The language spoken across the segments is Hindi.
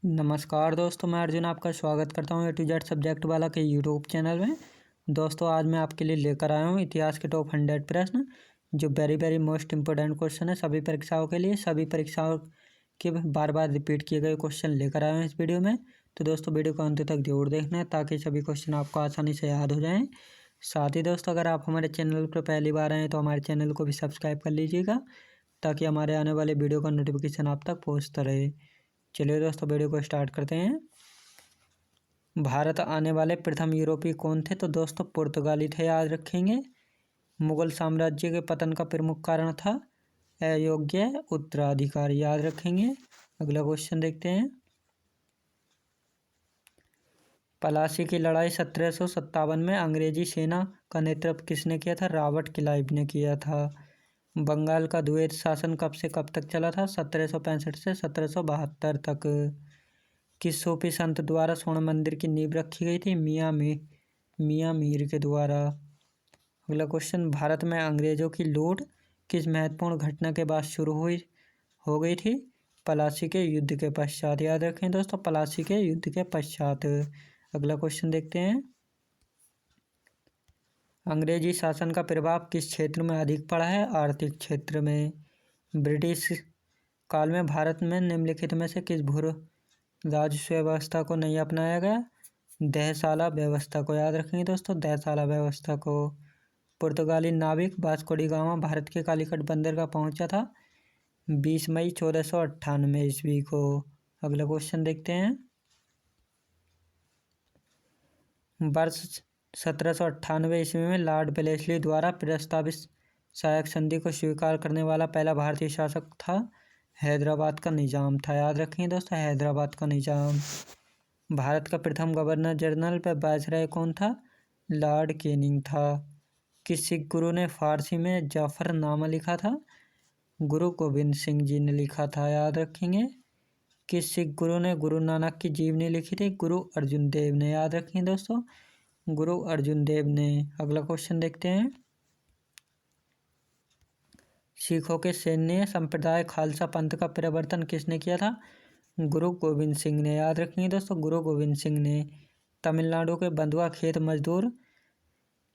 नमस्कार दोस्तों, मैं अर्जुन आपका स्वागत करता हूँ A to Z सब्जेक्ट वाला के यूट्यूब चैनल में। दोस्तों आज मैं आपके लिए लेकर आया हूँ इतिहास के टॉप 100 प्रश्न, जो वेरी मोस्ट इम्पोर्टेंट क्वेश्चन है सभी परीक्षाओं के लिए। सभी परीक्षाओं के बार बार रिपीट किए गए क्वेश्चन लेकर आए हैं इस वीडियो में। तो दोस्तों वीडियो को अंत तक जरूर देखना है ताकि सभी क्वेश्चन आपको आसानी से याद हो जाएँ। साथ ही दोस्तों अगर आप हमारे चैनल पर पहली बार आएँ तो हमारे चैनल को भी सब्सक्राइब कर लीजिएगा ताकि हमारे आने वाले वीडियो का नोटिफिकेशन आप तक पहुँचता रहे। चलिए दोस्तों वीडियो को स्टार्ट करते हैं। भारत आने वाले प्रथम यूरोपीय कौन थे? तो दोस्तों पुर्तगाली थे, याद रखेंगे। मुगल साम्राज्य के पतन का प्रमुख कारण था अयोग्य उत्तराधिकार, याद रखेंगे। अगला क्वेश्चन देखते हैं। पलासी की लड़ाई 1757 में अंग्रेजी सेना का नेतृत्व किसने किया था? रॉबर्ट क्लाइव ने किया था। बंगाल का द्वैत शासन कब से कब तक चला था? 1765 से 1772 तक। किस सूफी संत द्वारा स्वर्ण मंदिर की नींव रखी गई थी? मियाँ मीर के द्वारा। अगला क्वेश्चन, भारत में अंग्रेजों की लूट किस महत्वपूर्ण घटना के बाद शुरू हो गई थी? पलासी के युद्ध के पश्चात, याद रखें दोस्तों, पलासी के युद्ध के पश्चात। अगला क्वेश्चन देखते हैं। अंग्रेजी शासन का प्रभाव किस क्षेत्र में अधिक पड़ा है? आर्थिक क्षेत्र में। ब्रिटिश काल में भारत में निम्नलिखित में से किस भू राजस्व व्यवस्था को नहीं अपनाया गया? दहसाला व्यवस्था को, याद रखेंगे दोस्तों, दहसाला व्यवस्था को। पुर्तगाली नाविक वास्को डी गामा भारत के कालीकट बंदरगाह पहुंचा था 20 मई 1498 ईस्वी को। अगला क्वेश्चन देखते हैं। वर्ष 1798 ईस्वी में लॉर्ड वेलेस्ली द्वारा प्रस्तावित सहायक संधि को स्वीकार करने वाला पहला भारतीय शासक था हैदराबाद का निजाम था, याद रखेंगे दोस्तों, हैदराबाद का निजाम। भारत का प्रथम गवर्नर जनरल पर वायसराय कौन था? लॉर्ड कैनिंग था। किस सिख गुरु ने फारसी में जाफरनामा लिखा था? गुरु गोविंद सिंह जी ने लिखा था, याद रखेंगे। किस सिख गुरु ने गुरु नानक की जीवनी लिखी थी? गुरु अर्जुन देव ने, याद रखेंगे दोस्तों, गुरु अर्जुन देव ने। अगला क्वेश्चन देखते हैं। सिखों के सैन्य संप्रदाय खालसा पंथ का प्रवर्तन किसने किया था? गुरु गोविंद सिंह ने, याद रखेंगे दोस्तों, गुरु गोविंद सिंह ने। तमिलनाडु के बंधुआ खेत मजदूर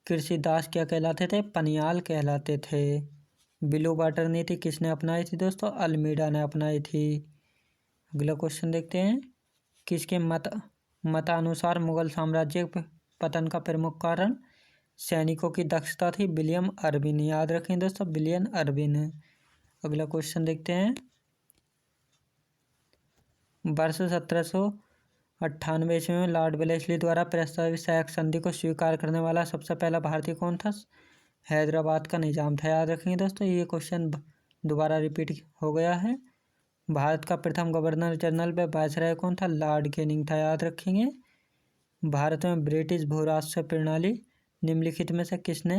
कृषि दास क्या कहलाते थे? पनियाल कहलाते थे। ब्लू वाटर नीति किसने अपनाई थी दोस्तों? अल्मीडा ने अपनाई थी। अगला क्वेश्चन देखते हैं। किसके मतानुसार मुगल साम्राज्य पतन का प्रमुख कारण सैनिकों की दक्षता थी? विलियम अर्विन, याद रखें दोस्तों, विलियम अर्विन। अगला क्वेश्चन देखते हैं। वर्ष 1798 ईस्वी में लॉर्ड वेलेस्ली द्वारा प्रस्तावित सहायक संधि को स्वीकार करने वाला सबसे पहला भारतीय कौन था? हैदराबाद का निजाम था, याद रखेंगे दोस्तों, ये क्वेश्चन दोबारा रिपीट हो गया है। भारत का प्रथम गवर्नर जनरल व वायसराय कौन था? लॉर्ड कैनिंग था, याद रखेंगे। भारत में ब्रिटिश भू राजस्व प्रणाली निम्नलिखित में से किसने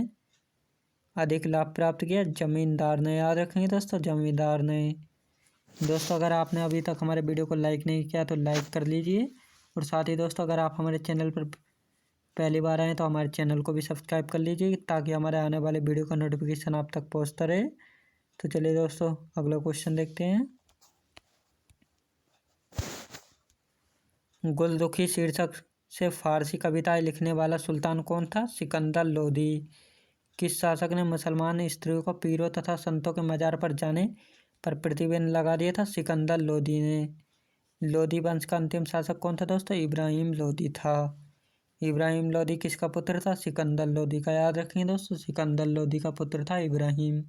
अधिक लाभ प्राप्त किया? जमींदार ने, याद रखेंगे दोस्तों, जमींदार ने। दोस्तों अगर आपने अभी तक हमारे वीडियो को लाइक नहीं किया तो लाइक कर लीजिए, और साथ ही दोस्तों अगर आप हमारे चैनल पर पहली बार आए तो हमारे चैनल को भी सब्सक्राइब कर लीजिए ताकि हमारे आने वाले वीडियो का नोटिफिकेशन आप तक पहुंचता रहे। तो चलिए दोस्तों अगला क्वेश्चन देखते हैं। गुलदुखी शीर्षक से फारसी कविताएं लिखने वाला सुल्तान कौन था? सिकंदर लोदी। किस शासक ने मुसलमान स्त्रियों को पीरों तथा संतों के मजार पर जाने पर प्रतिबंध लगा दिया था? सिकंदर लोदी ने। लोदी वंश का अंतिम शासक कौन था दोस्तों? इब्राहिम लोदी था। इब्राहिम लोदी किसका पुत्र था? सिकंदर लोदी का, याद रखेंगे दोस्तों, सिकंदर लोदी का पुत्र था इब्राहिम।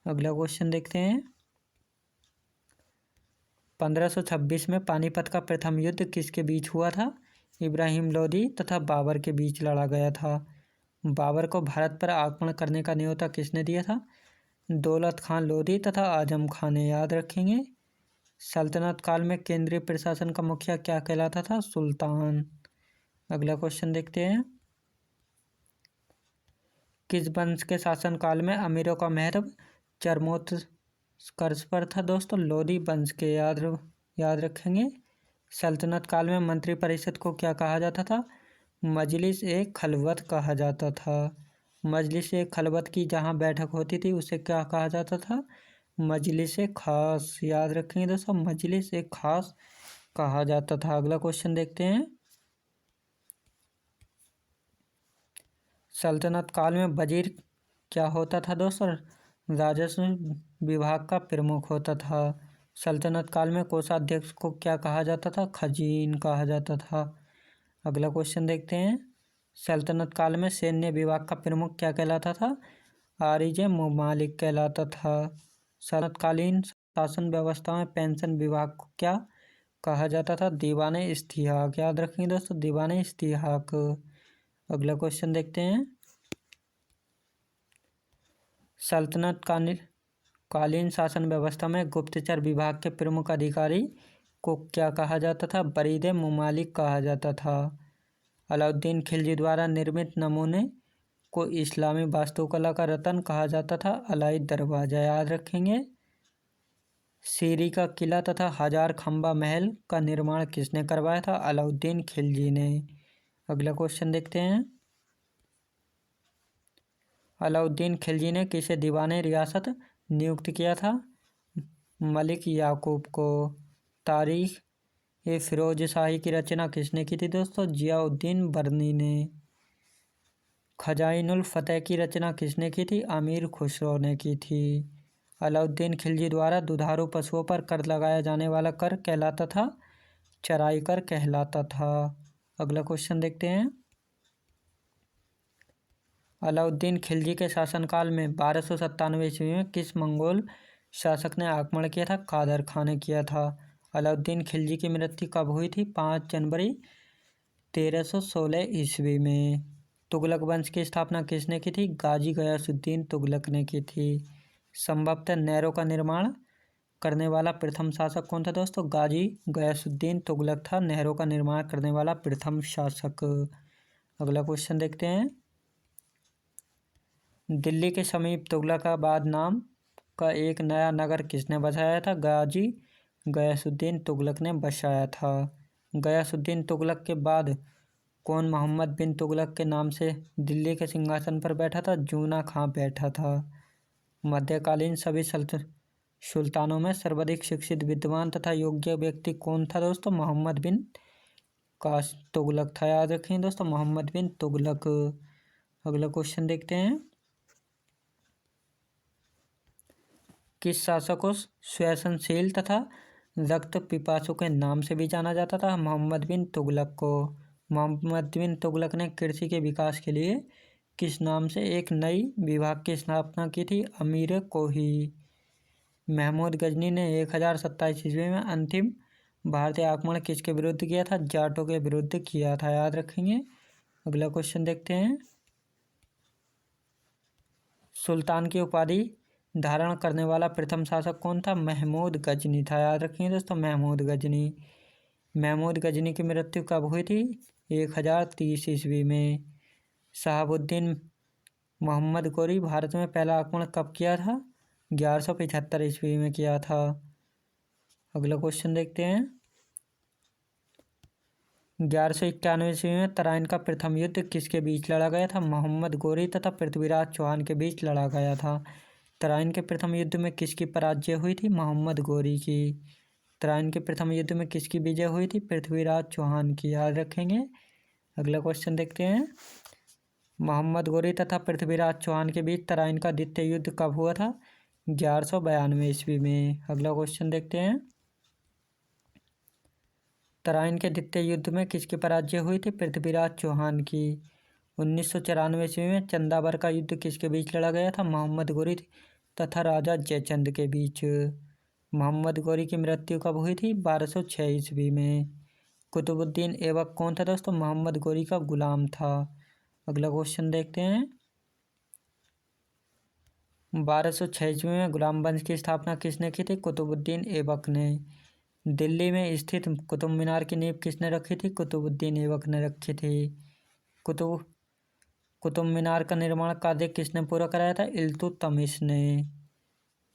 अगला क्वेश्चन देखते हैं। 1526 में पानीपत का प्रथम युद्ध किसके बीच हुआ था? इब्राहिम लोदी तथा बाबर के बीच लड़ा गया था। बाबर को भारत पर आक्रमण करने का न्योता किसने दिया था? दौलत खान लोदी तथा आजम खान ने, याद रखेंगे। सल्तनत काल में केंद्रीय प्रशासन का मुखिया क्या कहलाता था? सुल्तान। अगला क्वेश्चन देखते हैं। किस वंश के शासनकाल में अमीरों का महत्व चरमोत्कर्ष पर था दोस्तों? लोदी वंश के, याद रखेंगे। सल्तनत काल में मंत्रिपरिषद को क्या कहा जाता था? मजलिस ए खलवत कहा जाता था। मजलिस ए खलवत की जहाँ बैठक होती थी उसे क्या कहा जाता था? मजलिस ए खास, याद रखेंगे दोस्तों, मजलिस ए खास कहा जाता था। अगला क्वेश्चन देखते हैं। सल्तनत काल में वजीर क्या होता था दोस्तों? राजस्व विभाग का प्रमुख होता था। सल्तनत काल में कोषाध्यक्ष को क्या कहा जाता था? खजीन कहा जाता था। अगला क्वेश्चन देखते हैं। सल्तनत काल में सैन्य विभाग का प्रमुख क्या कहलाता था? आरिज मुमालिक कहलाता था। सल्तनतकालीन शासन व्यवस्था में पेंशन विभाग को क्या कहा जाता था? दीवान इस्तिहाक। याद रखेंगे दोस्तों, दीवान इस्तिहाक। अगला क्वेश्चन देखते हैं। सल्तनत कालीन शासन व्यवस्था में गुप्तचर विभाग के प्रमुख अधिकारी को क्या कहा जाता था? बरीद मुमालिक कहा जाता था। अलाउद्दीन खिलजी द्वारा निर्मित नमूने को इस्लामी वास्तुकला का रत्न कहा जाता था। अलाई दरवाजा। याद रखेंगे। सीरी का किला तथा हजार खंबा महल का निर्माण किसने करवाया था? अलाउद्दीन खिलजी ने। अगला क्वेश्चन देखते हैं। अलाउद्दीन खिलजी ने किसे दीवाने रियासत नियुक्त किया था? मलिक याकूब को। तारीख ए फिरोज शाही की रचना किसने की थी दोस्तों? जियाउद्दीन बरनी ने। खजाइनुल फतेह की रचना किसने की थी? अमीर खुसरो ने की थी। अलाउद्दीन खिलजी द्वारा दुधारू पशुओं पर कर लगाया जाने वाला कर कहलाता था? चराई कर कहलाता था। अगला क्वेश्चन देखते हैं। अलाउद्दीन खिलजी के शासनकाल में 1297 ईस्वी में किस मंगोल शासक ने आक्रमण किया था? कादर खान ने किया था। अलाउद्दीन खिलजी की मृत्यु कब हुई थी? 5 जनवरी 1316 ईस्वी में। तुगलक वंश की स्थापना किसने की थी? गाजी गयासुद्दीन तुगलक ने की थी। संभवतः नहरों का निर्माण करने वाला प्रथम शासक कौन था दोस्तों? गाजी गयासुद्दीन तुगलक था नहरों का निर्माण करने वाला प्रथम शासक। अगला क्वेश्चन देखते हैं। दिल्ली के समीप तुगलकाबाद नाम का एक नया नगर किसने बसाया था? गाजी गयासुद्दीन तुगलक ने बसाया था। गयासुद्दीन तुगलक के बाद कौन मोहम्मद बिन तुगलक के नाम से दिल्ली के सिंहासन पर बैठा था? जूना खां बैठा था। मध्यकालीन सभी सुल्तानों में सर्वाधिक शिक्षित विद्वान तथा योग्य व्यक्ति कौन था दोस्तों? मोहम्मद बिन काश तुगलक था। याद रखें दोस्तों, मोहम्मद बिन तुगलक। अगला क्वेश्चन देखते हैं। किस शासक को स्वयंशील तथा रक्त पिपासु के नाम से भी जाना जाता था? मोहम्मद बिन तुगलक को। मोहम्मद बिन तुगलक ने कृषि के विकास के लिए किस नाम से एक नई विभाग की स्थापना की थी? अमीर कोही। महमूद गजनी ने 1027 ईस्वी में अंतिम भारतीय आक्रमण किसके विरुद्ध किया था? जाटों के विरुद्ध किया था। याद रखेंगे। अगला क्वेश्चन देखते हैं। सुल्तान की उपाधि धारण करने वाला प्रथम शासक कौन था? महमूद गजनी था। याद रखेंगे दोस्तों, महमूद गजनी। महमूद गजनी की मृत्यु कब हुई थी? 1030 ईस्वी में। शहाबुद्दीन मोहम्मद गोरी भारत में पहला आक्रमण कब किया था? 1175 ईस्वी में किया था। अगला क्वेश्चन देखते हैं। 1191 ईस्वी में तराइन का प्रथम युद्ध किसके बीच लड़ा गया था? मोहम्मद गोरी तथा पृथ्वीराज चौहान के बीच लड़ा गया था। तराइन के प्रथम युद्ध में किसकी पराजय हुई थी? मोहम्मद गोरी की। तराइन के प्रथम युद्ध में किसकी विजय हुई थी? पृथ्वीराज चौहान की। याद रखेंगे। अगला क्वेश्चन देखते हैं। मोहम्मद गोरी तथा पृथ्वीराज चौहान के बीच तराइन का द्वितीय युद्ध कब हुआ था? 1192 ईस्वी में। अगला क्वेश्चन देखते हैं। तराइन के द्वितीय युद्ध में किसकी पराजय हुई थी? पृथ्वीराज चौहान की। 1994 ईस्वी में चंदावर का युद्ध किसके बीच लड़ा गया था? मोहम्मद गोरी तथा राजा जयचंद के बीच। मोहम्मद गोरी की मृत्यु कब हुई थी? 1206 ईस्वी में। कुतुबुद्दीन ऐबक कौन था दोस्तों? मोहम्मद गोरी का गुलाम था। अगला क्वेश्चन देखते हैं। 1206 ईस्वी में गुलाम वंश की स्थापना किसने की थी? कुतुबुद्दीन ऐबक ने। दिल्ली में स्थित कुतुब मीनार की नींव किसने रखी थी? कुतुबुद्दीन ऐबक ने रखी थी। कुतुब मीनार का निर्माण कार्य किसने पूरा कराया था? इल्तुतमिश ने।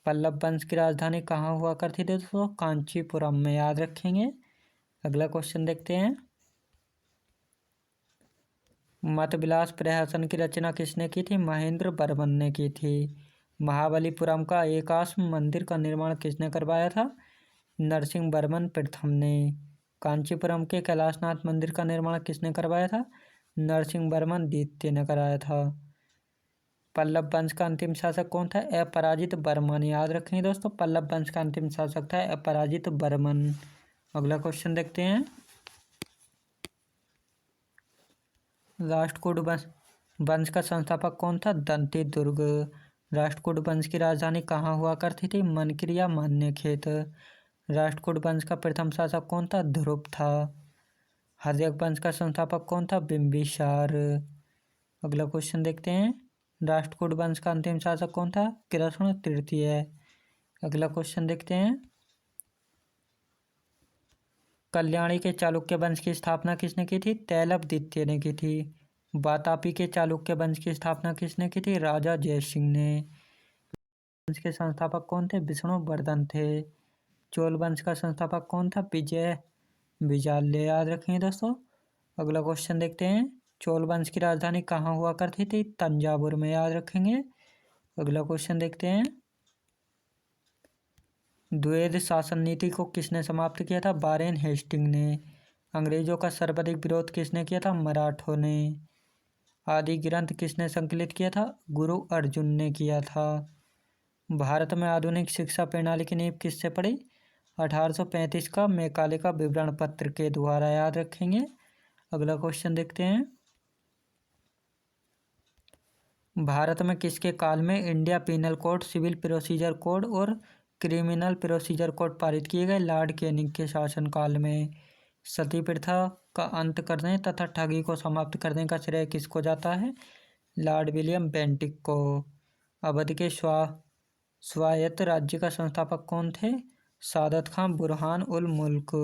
पल्लव वंश की राजधानी कहाँ हुआ करती थी दोस्तों? कांचीपुरम में। याद रखेंगे। अगला क्वेश्चन देखते हैं। मतविलास प्रहसन की रचना किसने की थी? महेंद्र बर्मन ने की थी। महाबलीपुरम का एकाश्म मंदिर का निर्माण किसने करवाया था? नरसिंह वर्मन प्रथम ने। कांचीपुरम के कैलाशनाथ मंदिर का निर्माण किसने करवाया था? नरसिंहवर्मन द्वितीय ने कराया था। पल्लव वंश का अंतिम शासक कौन था? अपराजित वर्मन। याद रखेंगे दोस्तों, पल्लव वंश का अंतिम शासक था अपराजित वर्मन। अगला क्वेश्चन देखते हैं। राष्ट्रकूट वंश का संस्थापक कौन था? दंती दुर्ग। राष्ट्रकूट वंश की राजधानी कहाँ हुआ करती थी? मनकिर या मान्यखेत। राष्ट्रकूट वंश का प्रथम शासक कौन था? ध्रुव था। हर्यक वंश का संस्थापक कौन था? बिंबिसार। अगला क्वेश्चन देखते हैं। राष्ट्रकूट वंश का अंतिम शासक कौन था? कृष्ण तृतीय। अगला क्वेश्चन देखते हैं। कल्याणी के चालुक्य वंश की स्थापना किसने की थी? तैलव द्वितीय ने की थी। वातापी के चालुक्य वंश की स्थापना किसने की थी? राजा जयसिंह ने। वंश के संस्थापक कौन थे? विष्णुवर्धन थे। चोल वंश का संस्थापक कौन था? विजय विजाल्य। याद रखेंगे दोस्तों। अगला क्वेश्चन देखते हैं। चोल वंश की राजधानी कहाँ हुआ करती थी? तंजावुर में। याद रखेंगे। अगला क्वेश्चन देखते हैं। द्वैध शासन नीति को किसने समाप्त किया था? वारेन हेस्टिंग ने। अंग्रेजों का सर्वाधिक विरोध किसने किया था? मराठों ने। आदि ग्रंथ किसने संकलित किया था? गुरु अर्जुन ने किया था। भारत में आधुनिक शिक्षा प्रणाली की नींव किससे पड़ी? 1835 का मैकाले का विवरण पत्र के द्वारा। याद रखेंगे। अगला क्वेश्चन देखते हैं। भारत में किसके काल में India penal code, civil procedure code और क्रिमिनल प्रोसीजर कोड पारित किए गए? लॉर्ड कैनिंग के शासनकाल में। सती प्रथा का अंत करने तथा ठगी को समाप्त करने का श्रेय किसको जाता है? लॉर्ड विलियम बेंटिक को। अवध के स्वायत्त राज्य का संस्थापक कौन थे? सादत खां बुरहान उल मुल्क।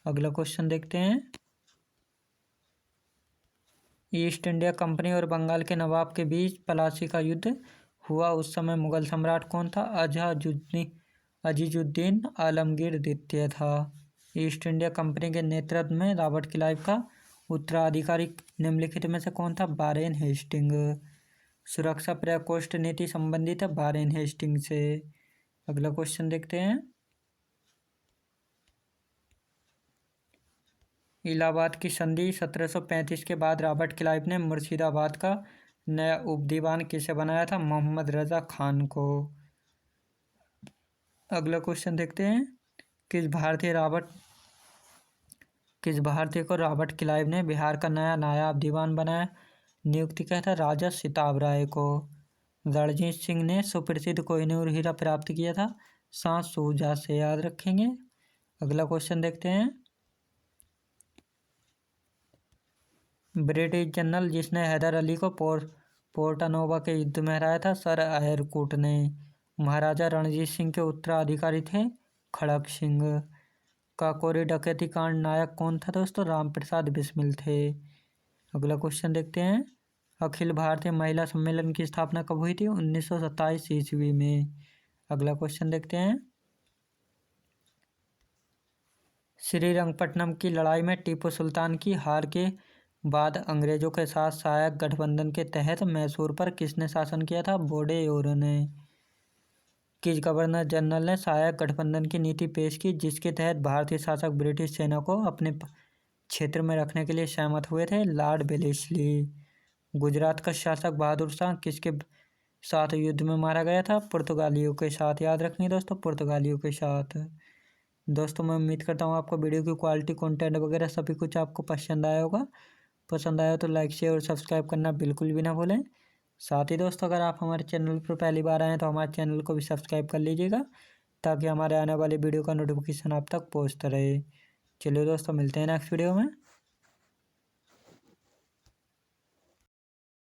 अगला क्वेश्चन देखते हैं। ईस्ट इंडिया कंपनी और बंगाल के नवाब के बीच प्लासी का युद्ध हुआ, उस समय मुगल सम्राट कौन था? अजीजुद्दीन आलमगीर द्वितीय था। ईस्ट इंडिया कंपनी के नेतृत्व में रॉबर्ट क्लाइव का उत्तराधिकारी निम्नलिखित में से कौन था? Warren Hasting. सुरक्षा प्रकोष्ठ नीति संबंधित है वारेन हेस्टिंग से। अगला क्वेश्चन देखते हैं। इलाहाबाद की संधि 1735 के बाद रॉबर्ट क्लाइव ने मुर्शिदाबाद का नया उपदीवान किसे बनाया था? मोहम्मद रजा खान को। अगला क्वेश्चन देखते हैं। किस भारतीय को रॉबर्ट क्लाइव ने बिहार का नया नायाब दीवान बनाया? नियुक्ति क्या था? राजा सिताब राय को। रणजीत सिंह ने सुप्रसिद्ध कोहिनूर हीरा प्राप्त किया था? सांस सूजा से। याद रखेंगे। अगला क्वेश्चन देखते हैं। ब्रिटिश जनरल जिसने हैदर अली को पोर्टानोवा के युद्ध में हराया था? सर आयरकुट ने। महाराजा रणजीत सिंह के उत्तराधिकारी थे खड़क सिंह। काकोरी डकैती कांड नायक कौन था दोस्तों? रामप्रसाद बिस्मिल थे। अगला क्वेश्चन देखते हैं। अखिल भारतीय महिला सम्मेलन की स्थापना कब हुई थी? 1927 ईस्वी में। अगला क्वेश्चन देखते हैं। श्रीरंगपट्टनम की लड़ाई में टीपू सुल्तान की हार के बाद अंग्रेजों के साथ सहायक गठबंधन के तहत मैसूर पर किसने शासन किया था? वोडेयार ने। किस गवर्नर जनरल ने सहायक गठबंधन की नीति पेश की, जिसके तहत भारतीय शासक ब्रिटिश सेना को अपने क्षेत्र में रखने के लिए सहमत हुए थे? Lord Wellesley. गुजरात का शासक बहादुर शाह किसके साथ युद्ध में मारा गया था? पुर्तगालियों के साथ। याद रखेंगे दोस्तों, पुर्तगालियों के साथ। दोस्तों मैं उम्मीद करता हूँ आपको वीडियो की क्वालिटी, कंटेंट वगैरह सभी कुछ आपको पसंद आया होगा। पसंद आया तो लाइक शेयर और सब्सक्राइब करना बिल्कुल भी ना भूलें। साथ ही दोस्तों अगर आप हमारे चैनल पर पहली बार आएँ तो हमारे चैनल को भी सब्सक्राइब कर लीजिएगा, ताकि हमारे आने वाली वीडियो का नोटिफिकेशन आप तक पहुँचता रहे। चलिए दोस्तों, मिलते हैं नेक्स्ट वीडियो में।